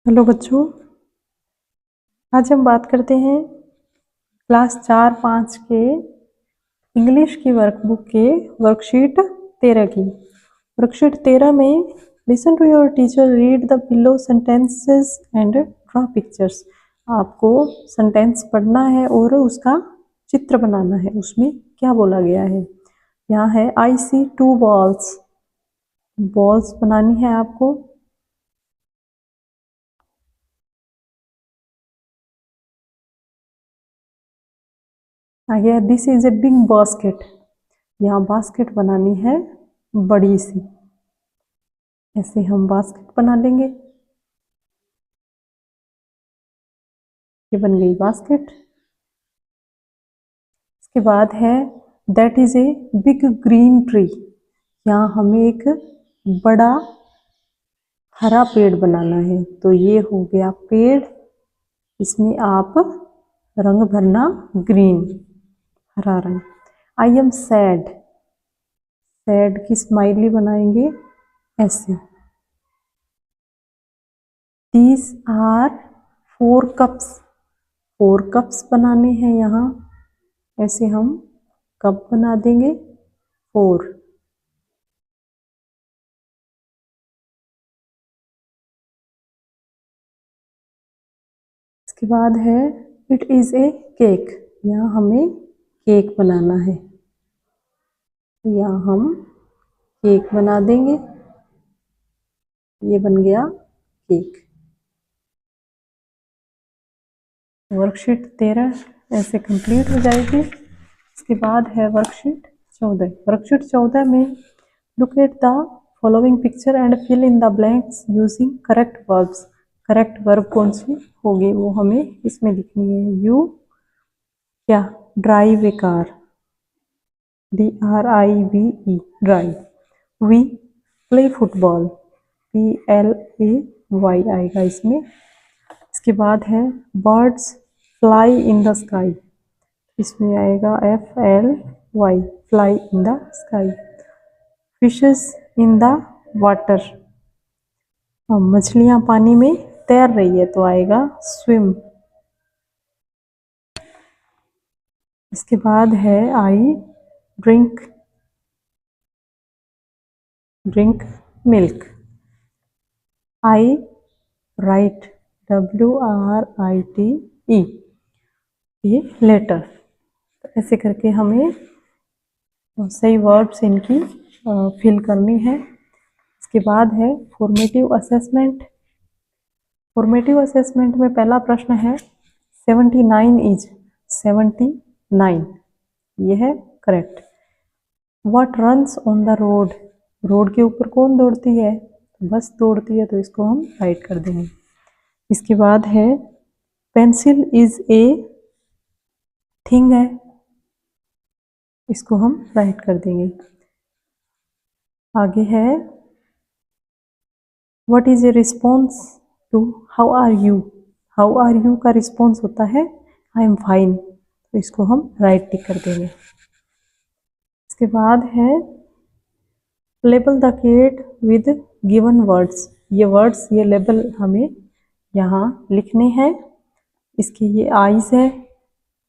Hello बच्चों, आज हम बात करते हैं क्लास 4-5 के इंग्लिश की वर्कबुक के वर्कशीट 13 की। वर्कशीट 13 में listen to your teacher, read the below sentences and draw pictures. आपको सेंटेंस पढ़ना है और उसका चित्र बनाना है। उसमें क्या बोला गया है? यहाँ है आई सी 2 बॉल्स। बॉल्स बनानी है आपको। आगे this is a big basket. यहाँ बास्केट बनानी है बड़ी सी। ऐसे हम बास्केट बना लेंगे। ये बन गई बास्केट। इसके बाद है that is a big green tree. यहाँ हमें एक बड़ा हरा पेड़ बनाना है। तो ये हो गया पेड़। इसमें आप रंग भरना ग्रीन, हरा रंग। I am sad. सैड की स्माइली बनाएंगे ऐसे। These are 4 cups. 4 कप्स बनाने हैं यहाँ। ऐसे हम कप बना देंगे 4। इसके बाद है इट इज़ ए केक। यहाँ हमें केक बनाना है। यहाँ हम केक बना देंगे। ये बन गया केक। वर्कशीट 13 ऐसे कंप्लीट हो जाएगी। इसके बाद है वर्कशीट 14। वर्कशीट 14 में look at the following picture and fill in the blanks using correct verbs. Correct verb कौन सी होगी वो हमें इसमें लिखनी है। यू क्या drive a car, DRIVE drive. We play football, PLAY आएगा इसमें। इसके बाद है birds fly in the sky. इसमें आएगा FLY fly in the sky. Fishes in the water. मछलियाँ पानी में तैर रही है तो आएगा स्विम। इसके बाद है I drink milk. I right, WRITE ये लेटर। तो ऐसे करके हमें सही वर्ड्स इनकी फिल करनी है। इसके बाद है फॉर्मेटिव असेसमेंट। फॉर्मेटिव असेसमेंट में पहला प्रश्न है 79 इज 79। ये है correct. What runs on the road. Road के ऊपर कौन दौड़ती है? बस दौड़ती है, तो इसको हम राइट कर देंगे। इसके बाद है पेंसिल इज ए थिंग है, इसको हम राइट कर देंगे। आगे है what is a response to how are you. How are you का रिस्पॉन्स होता है आई एम फाइन, तो इसको हम राइट टिक कर देंगे। इसके बाद है label the cat with given words. ये वर्ड्स, ये लेबल हमें यहाँ लिखने हैं। इसके ये आईज है,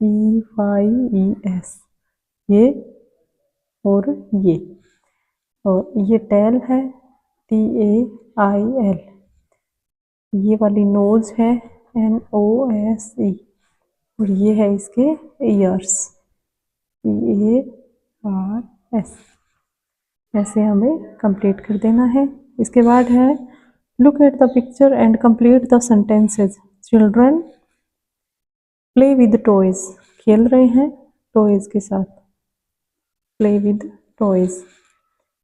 EYES ये, और ये टेल है, TAIL। ये वाली नोज है, NOSE। और ये है इसके ईयर्स, EARS। ऐसे हमें कंप्लीट कर देना है। इसके बाद है look at the picture and complete the sentences. Children play with toys. खेल रहे हैं टॉयज के साथ, play with toys.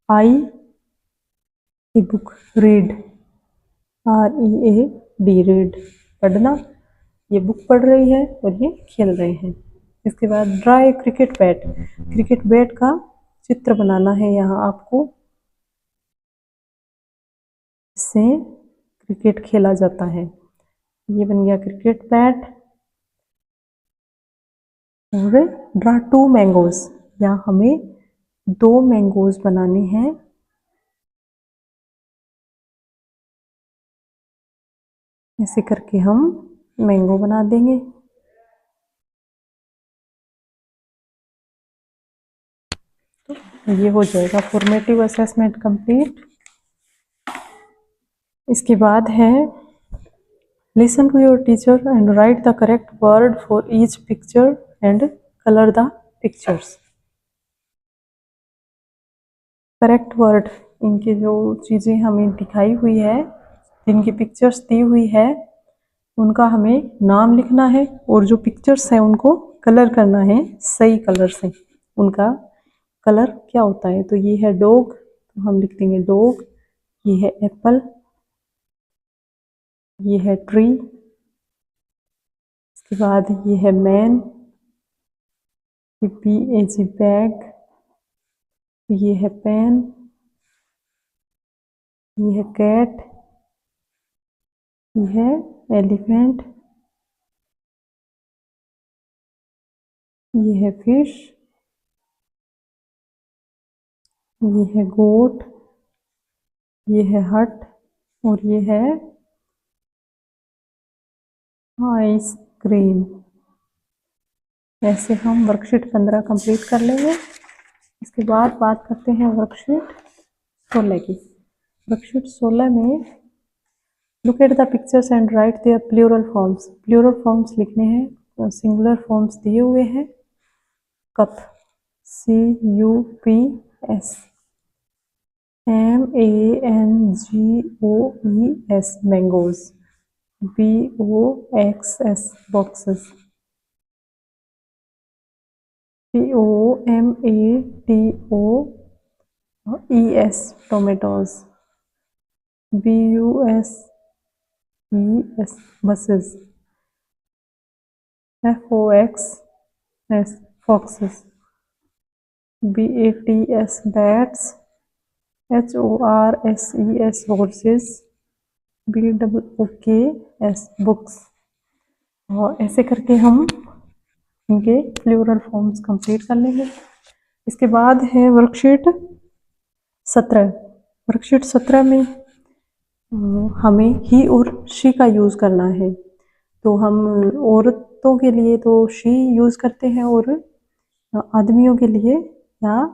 I a book, read, READ read, पढ़ना। ये बुक पढ़ रही है और ये खेल रहे हैं। इसके बाद draw a cricket bat. Cricket bat का चित्र बनाना है यहाँ आपको। इससे क्रिकेट खेला जाता है। ये बन गया क्रिकेट बैट। और ड्रा 2 मैंगोज। यहाँ हमें 2 मैंगोज बनाने हैं। ऐसे करके हम मैंगो बना देंगे। तो ये हो जाएगा फॉर्मेटिव असेसमेंट कंप्लीट। इसके बाद है listen to your teacher and write the correct word for each picture and colour the pictures. Correct word, इनकी जो चीज़ें हमें दिखाई हुई है, जिनकी पिक्चर्स दी हुई है, उनका हमें नाम लिखना है और जो पिक्चर्स है उनको कलर करना है सही कलर से। उनका कलर क्या होता है, तो ये है डॉग, तो हम लिख देंगे डॉग। ये है एप्पल, ये है ट्री, इसके बाद ये है मैन, ये BAG बैग, ये है पेन, ये है कैट, ये है एलिफेंट, ये है फिश, ये है गोट, ये है हट और ये है आइसक्रीम। ऐसे हम वर्कशीट 15 कंप्लीट कर लेंगे। इसके बाद बात करते हैं वर्कशीट 16 की। वर्कशीट 16 में look at the pictures and write their plural forms. Plural forms लिखने हैं, सिंगुलर फॉर्म्स दिए हुए हैं। Cup CUPS, MANGOES mangoes, BOXS boxes, TOMATOES tomatoes, BUSES buses, FOXS foxes, BATS bats, HORSES horses, BOOKS books। और ऐसे करके हम इनके प्लूरल फॉर्म्स कंप्लीट कर लेंगे। इसके बाद है वर्कशीट 17। वर्कशीट 17 में हमें ही और शी का यूज़ करना है। तो हम औरतों के लिए तो शी यूज़ करते हैं और आदमियों के लिए या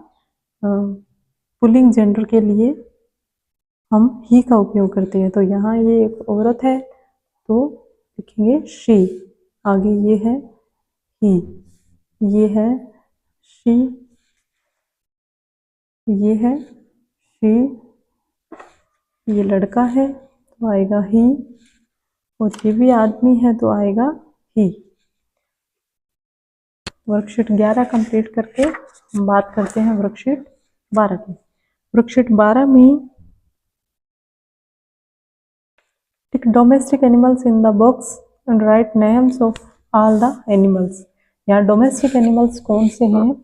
पुल्लिंग जेंडर के लिए हम ही का उपयोग करते हैं। तो यहाँ ये एक औरत है तो लिखेंगे शी, आगे ये है ही, ये है शी, ये है शी, ये लड़का है तो आएगा ही, और ये भी आदमी है तो आएगा ही। वर्कशीट 11 कंप्लीट करके हम बात करते हैं वर्कशीट 12 की। वर्कशीट 12 में tick domestic animals in the box and write names of all the animals. यहाँ डोमेस्टिक एनिमल्स कौन से हैं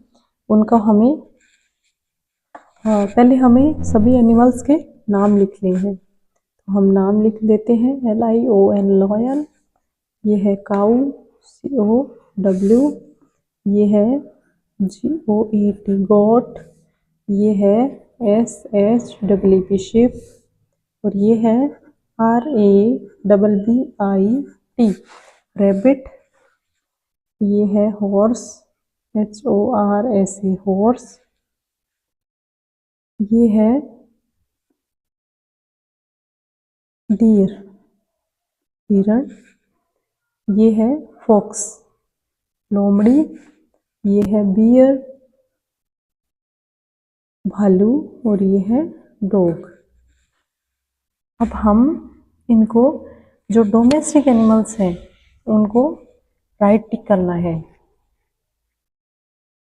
उनका हमें पहले हमें सभी एनिमल्स के नाम लिखने हैं। तो हम नाम लिख देते हैं LION लॉयन, ये है काऊ COW, ये है GOET गोट, ये है SHWP शिप, और ये है RABBIT रैबिट, ये है हॉर्स HORSE हॉर्स, ये है डियर हिरण, ये है फॉक्स लोमड़ी, ये है बियर भालू, और ये है डॉग। अब हम इनको जो डोमेस्टिक एनिमल्स हैं उनको राइट टिक करना है।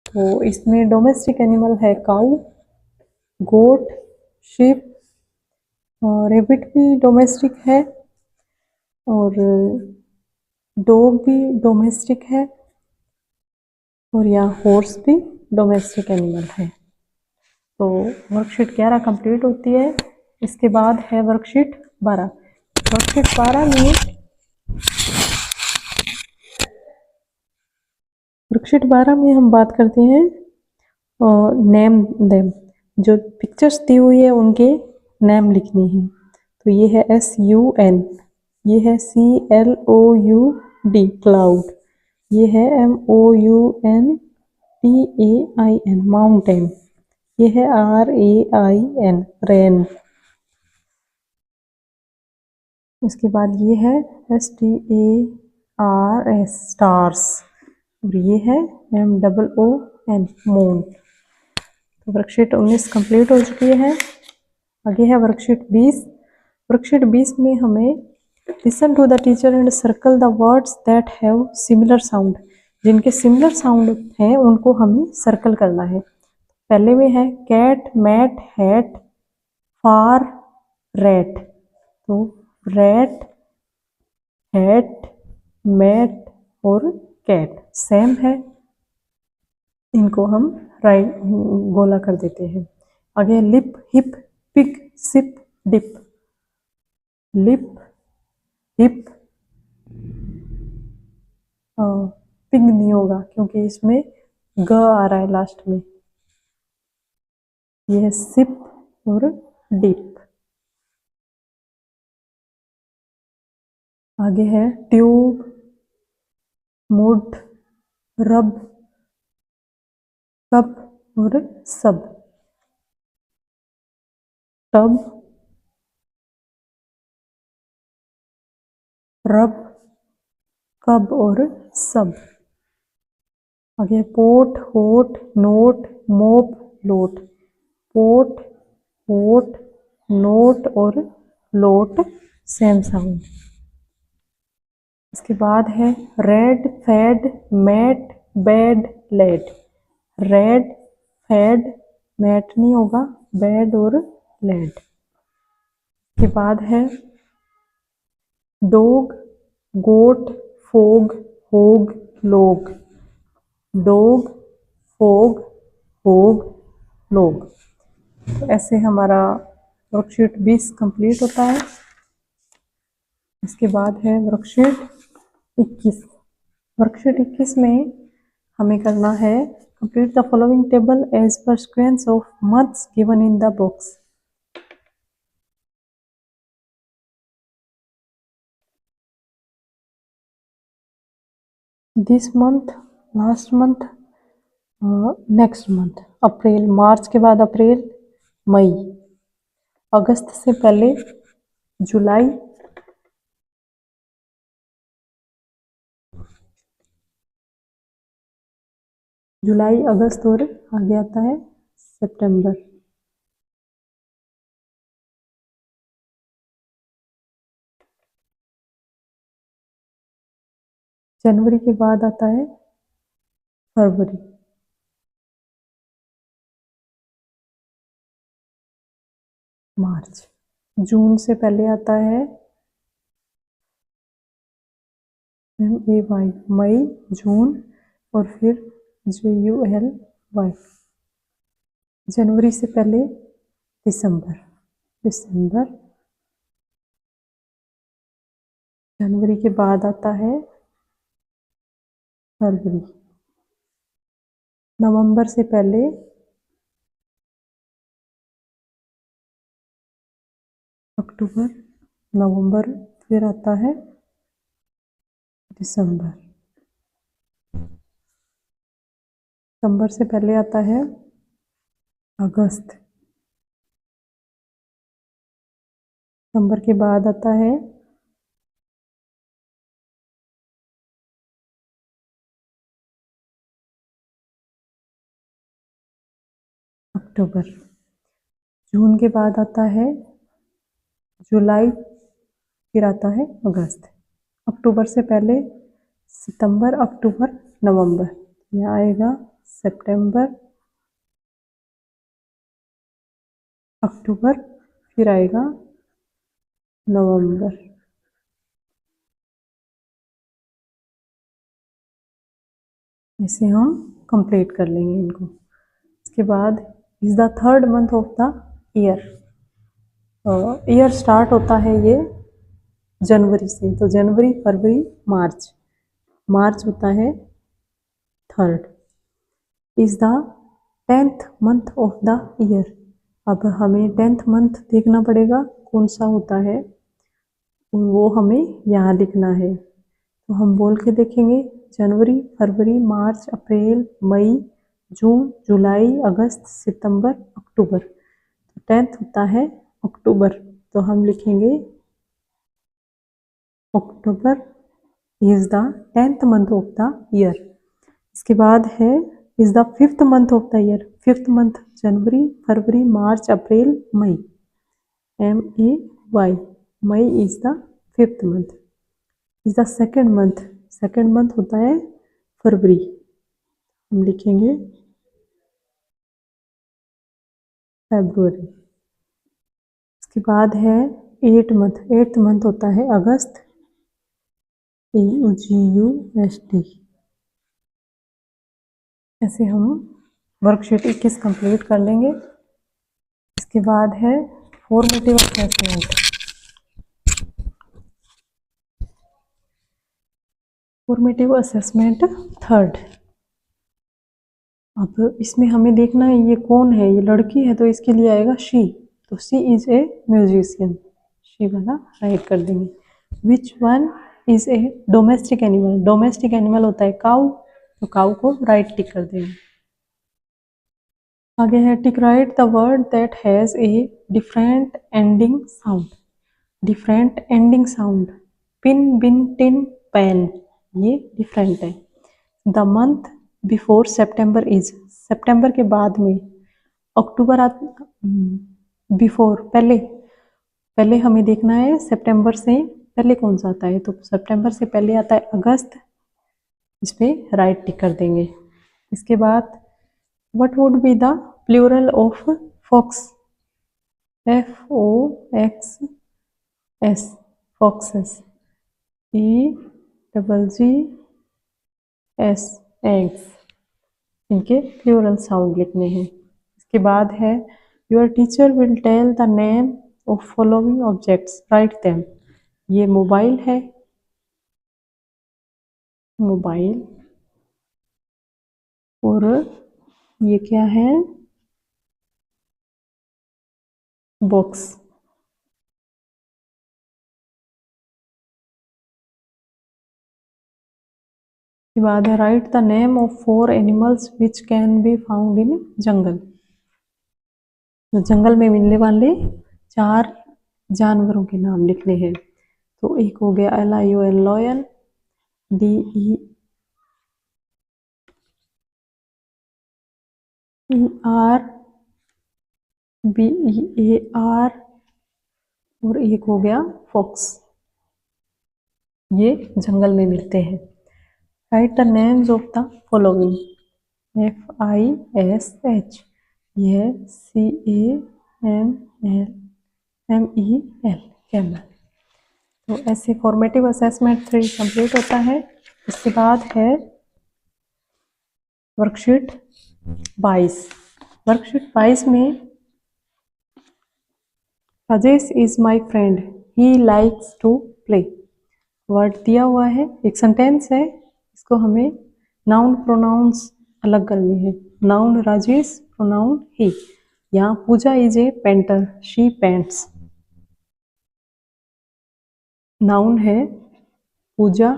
तो इसमें डोमेस्टिक एनिमल है काऊ, गोट, शिप, रैबिट भी डोमेस्टिक है और डॉग भी डोमेस्टिक है, और यहाँ हॉर्स भी डोमेस्टिक एनिमल है। तो वर्कशीट 11 कंप्लीट होती है। इसके बाद है वर्कशीट 12। वर्कशीट 12 में हम बात करते हैं नेम देम। जो पिक्चर्स दी हुई है उनके नेम लिखनी है। तो ये है SUN ये है CLOUD क्लाउड, ये है MOUNTAIN माउंटेन, ये है RAIN रेन, उसके बाद ये है STARS स्टार्स, और ये है MOON मून। तो वर्कशीट 19 कंप्लीट हो चुकी है। आगे है वर्कशीट 20। वर्कशीट 20 में हमें listen to the teacher and circle the words that have similar sound, जिनके सिमिलर साउंड हैं उनको हमें सर्कल करना है। पहले में है cat, mat, hat, far, rat. तो रैट, हैट, मैट और कैट सेम है, इनको हम राइट गोला कर देते हैं। आगे lip, hip, pig, sip, dip. Lip, hip, pig नहीं होगा क्योंकि इसमें ग आ रहा है लास्ट में। यह है सिप और डिप। आगे है ट्यूब, मुड, रब, कप और सब। टब, रब, कब और सब। आगे पोट, होट, नोट, मोप, लोट। पोट, होट, नोट और लोट सेम साउंड। इसके बाद है red, fad, mat, bed, led. Red, fad, mat नहीं होगा, बेड और लेड। इसके बाद है डोग, गोट, फोग, होग, लोग। डोग, फोग, होग, लोग। तो ऐसे हमारा वर्कशीट 20 कंप्लीट होता है। इसके बाद है वर्कशीट 21। वर्कशीट 21 में हमें करना है complete the following table as per sequence of months given in the box. This month, last month, next month. अप्रैल, मार्च के बाद अप्रैल, मई। अगस्त से पहले जुलाई, जुलाई, अगस्त और आगे आता है सितंबर। जनवरी के बाद आता है फरवरी। मार्च। जून से पहले आता है MAY, मई, जून और फिर JULY। जनवरी से पहले दिसंबर, दिसंबर। जनवरी के बाद आता है फरवरी। नवंबर से पहले अक्टूबर, नवंबर, फिर आता है दिसंबर। दिसंबर से पहले आता है अगस्त। दिसंबर के बाद आता है अक्टूबर। जून के बाद आता है जुलाई, फिर आता है अगस्त। अक्टूबर से पहले सितंबर, अक्टूबर, नवंबर। यह आएगा सितंबर, अक्टूबर, फिर आएगा नवंबर। इसे हम कंप्लीट कर लेंगे इनको। इसके बाद is the third month of the year. Year start होता है ये जनवरी से, तो जनवरी, फरवरी, मार्च। मार्च होता है third. Is the 10th month of the year. अब हमें 10th मंथ देखना पड़ेगा कौन सा होता है। और वो हमें यहाँ लिखना है। तो हम बोल के देखेंगे, जनवरी, फरवरी, मार्च, अप्रैल, मई, जून, जुलाई, अगस्त, सितंबर, अक्टूबर। तो 10th होता है अक्टूबर, तो हम लिखेंगे October is the 10th month of the year. इसके बाद है is the 5th month of the year. 5th month January, February, March, April, May, MEY, May is the 5th month. Is the second month, second month होता है फरवरी, हम लिखेंगे February. इसके बाद है 8th मंथ, 8th मंथ होता है अगस्त, AUGUST। ऐसे हम वर्कशीट 21 कंप्लीट कर लेंगे। इसके बाद है formative assessment. Formative assessment third. अब इसमें हमें देखना है ये कौन है, ये लड़की है तो इसके लिए आएगा शी, तो she is a musician, she वाला राइट कर देंगे। Which one is a domestic animal, domestic animal होता है काऊ, तो काऊ को राइट टिक कर देंगे। आगे है tick right the word that has a different ending sound, different ending sound, pin, bin, tin, pen, ये डिफरेंट है। The month before September is, September के बाद में, अक्टूबर बिफोर पहले, पहले हमें देखना है सितंबर से पहले कौन सा आता है, तो सितंबर से पहले आता है अगस्त, इस पर राइट टिक कर देंगे। इसके बाद what would be the plural of fox, FOXS, foxes, EGGS, eggs, इनके प्लूरल साउंड लिखने हैं। इसके बाद है your teacher will tell the name of following objects, write them. ये मोबाइल है, मोबाइल, और ये क्या है, बॉक्स। के बाद है write the name of 4 animals which can be found in jungle, तो जंगल में मिलने वाले 4 जानवरों के नाम लिखने हैं। तो एक हो गया LION लॉयन, DERBEAR, और एक हो गया फॉक्स, ये जंगल में मिलते हैं। Right the names of the following, FISH, ये CAML, कैमल। तो ऐसे फॉर्मेटिव असेसमेंट 3 कंप्लीट होता है। इसके बाद है वर्कशीट 22। वर्कशीट 22 में Rajesh is my friend, he likes to play, word दिया हुआ है, एक सेंटेंस है, इसको हमें नाउन प्रोनाउंस अलग करनी है। नाउन राजेश, प्रोनाउन ही। यहाँ Pooja is a painter, she paints, noun है पूजा,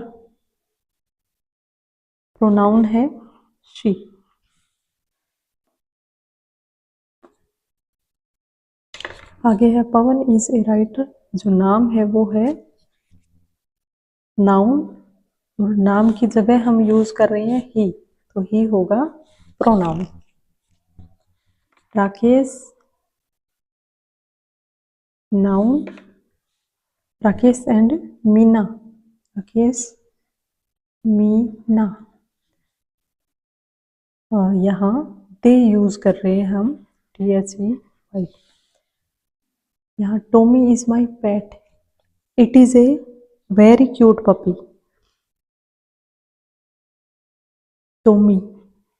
प्रोनाउन है शी। आगे है पवन इज ए राइटर, जो नाम है वो है नाउन, और नाम की जगह हम यूज कर रहे हैं ही, तो ही होगा pronoun. Rakesh, noun, Rakesh and Meena, Rakesh, Meena, यहाँ दे यूज कर रहे हैं हम, THE। यहाँ Tommy is my pet, it is a very cute puppy, Tommy,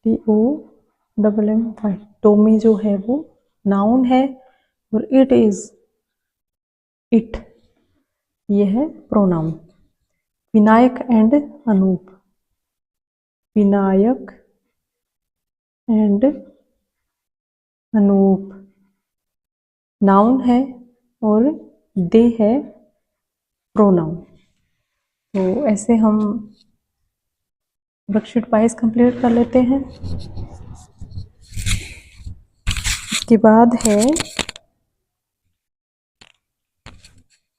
TOMMY, Tommy जो है वो नाउन है, और इट इज, इट, ये है pronoun. Vinayak and Anup, Vinayak and Anup, noun है और दे है प्रोनाउन। तो ऐसे हम वर्कशीट 22 कंप्लीट कर लेते हैं। इसके बाद है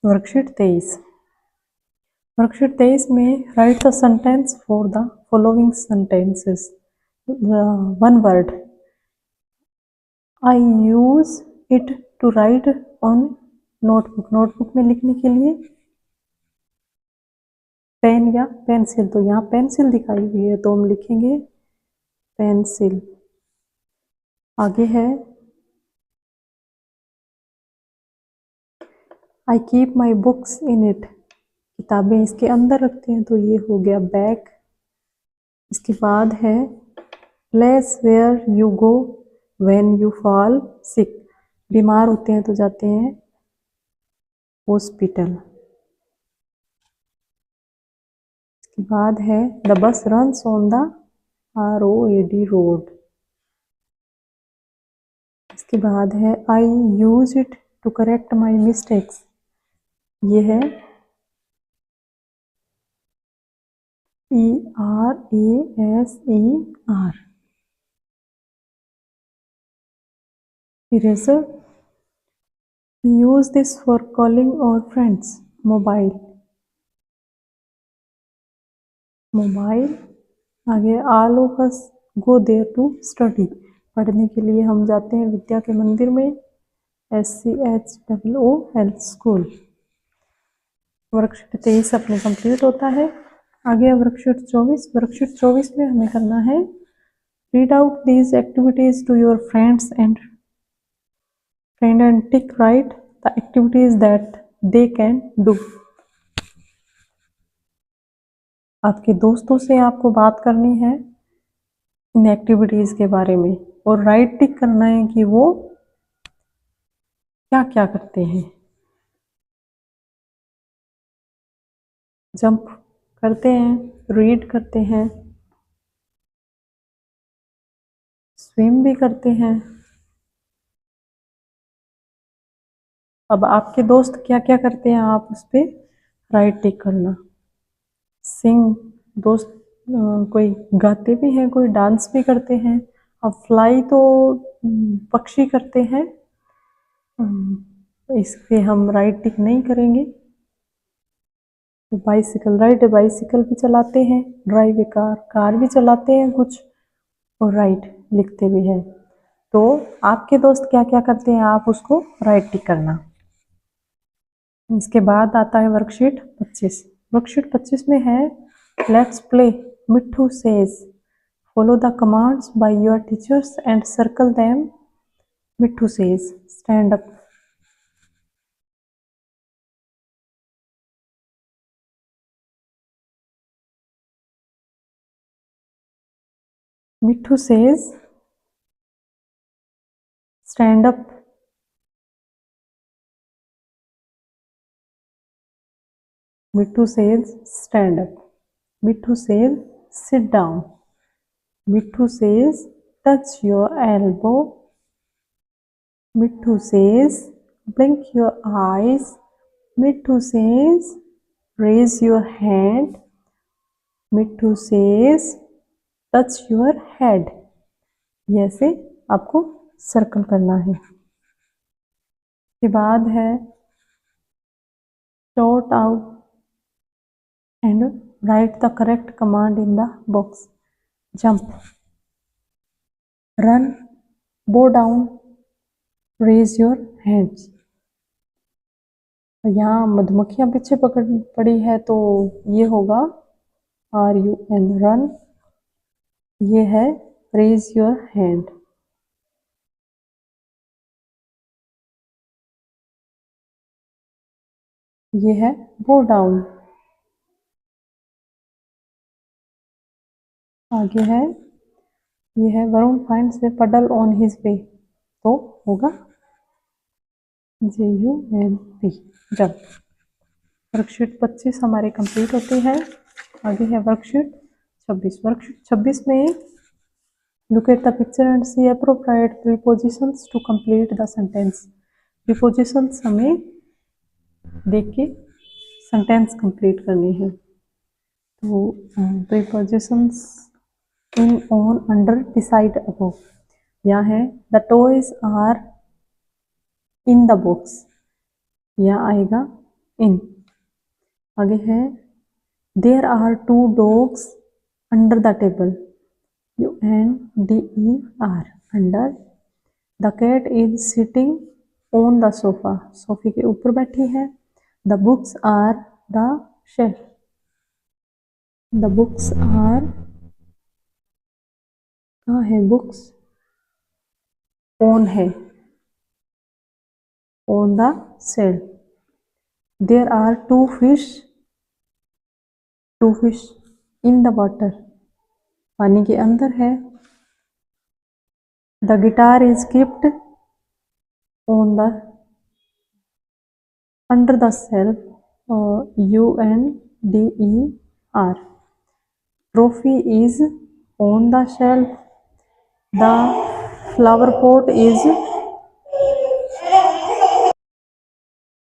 वर्कशीट 23। वर्कशीट 23 में write the sentence for the following sentences. One word. I use it to write on notebook. Notebook में लिखने के लिए पेन या पेंसिल, तो यहाँ पेंसिल दिखाई हुई है तो हम लिखेंगे पेंसिल। आगे है I keep my books in it. किताबें इसके अंदर रखते हैं तो ये हो गया बैग। इसके बाद है place where you go when you fall sick. बीमार होते हैं तो जाते हैं हॉस्पिटल। इसके बाद है the bus runs on the ROAD road. इसके बाद है I use it to correct my mistakes. ये है ERASER। Eraser. We use this for calling our friends. Mobile. Mobile. आगे all of us go there to study. पढ़ने के लिए हम जाते हैं विद्या के मंदिर में। SCHOOL school. वर्कशीट 23 अपने कंप्लीट होता है। आगे वर्कशीट 24। वर्कशीट 24 में हमें करना है read out these activities to your friends and tick right the activities that they can do. आपके दोस्तों से आपको बात करनी है इन एक्टिविटीज के बारे में और राइट टिक करना है कि वो क्या क्या करते हैं। जंप करते हैं, रीड करते हैं, स्विम भी करते हैं। अब आपके दोस्त क्या क्या करते हैं आप उस पर राइट टिक करना। सिंग, दोस्त कोई गाते भी हैं, कोई डांस भी करते हैं। अब फ्लाई तो पक्षी करते हैं, इस पे हम राइट टिक नहीं करेंगे। तो बाइसिकल, राइट बाइसिकल भी चलाते हैं, ड्राइव ए कार, कार भी चलाते हैं कुछ और राइट लिखते भी हैं। तो आपके दोस्त क्या क्या करते हैं आप उसको राइट टिक करना। इसके बाद आता है वर्कशीट 25। वर्कशीट 25 में है let's play Mitthu says follow the commands by your teachers and circle them. Mitthu says stand up. Mitthu says stand up. Mittu says stand up. Mittu says sit down. Mittu says touch your elbow. Mittu says blink your eyes. Mittu says raise your hand. Mittu says touch your head. ये ऐसे आपको circle करना है। इसके बाद है shout out and write the correct command in the box. Jump, run, bow down, raise your hands. यहाँ मधुमक्खियाँ पीछे पकड़ पड़ी है तो ये होगा RUN रन। ये है raise your hand। ये है bow down। आगे है ये है Varun finds a puddle on his way, तो होगा JUMP जब। वर्कशीट 25 हमारी कंप्लीट होती है। आगे है वर्कशीट 26। वर्कशीट 26 में look at the picture and see appropriate prepositions to complete the sentence. Prepositions हमें देख के सेंटेंस कंप्लीट करनी है। तो prepositions in, on, under, beside, above. यहाँ है the toys are in the box, यहाँ आएगा इन। आगे है there are 2 dogs under the table, UNDER, under. The cat is sitting on the sofa, सोफे के ऊपर बैठी है। The books are the shelf, the books are, कहाँ है बुक्स, ऑन है, on the shelf. There are 2 fish, 2 fish in the water, पानी के अंदर है। The guitar is kept on the, under the shelf, UNDER। Trophy is on the shelf. The flower pot is,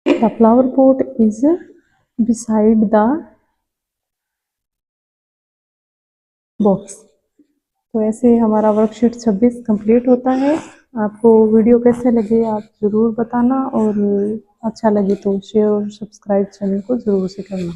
the flower pot is beside the box. तो ऐसे हमारा worksheet 26 complete होता है। आपको वीडियो कैसे लगे आप ज़रूर बताना, और अच्छा लगे तो शेयर और सब्सक्राइब चैनल को ज़रूर से करना।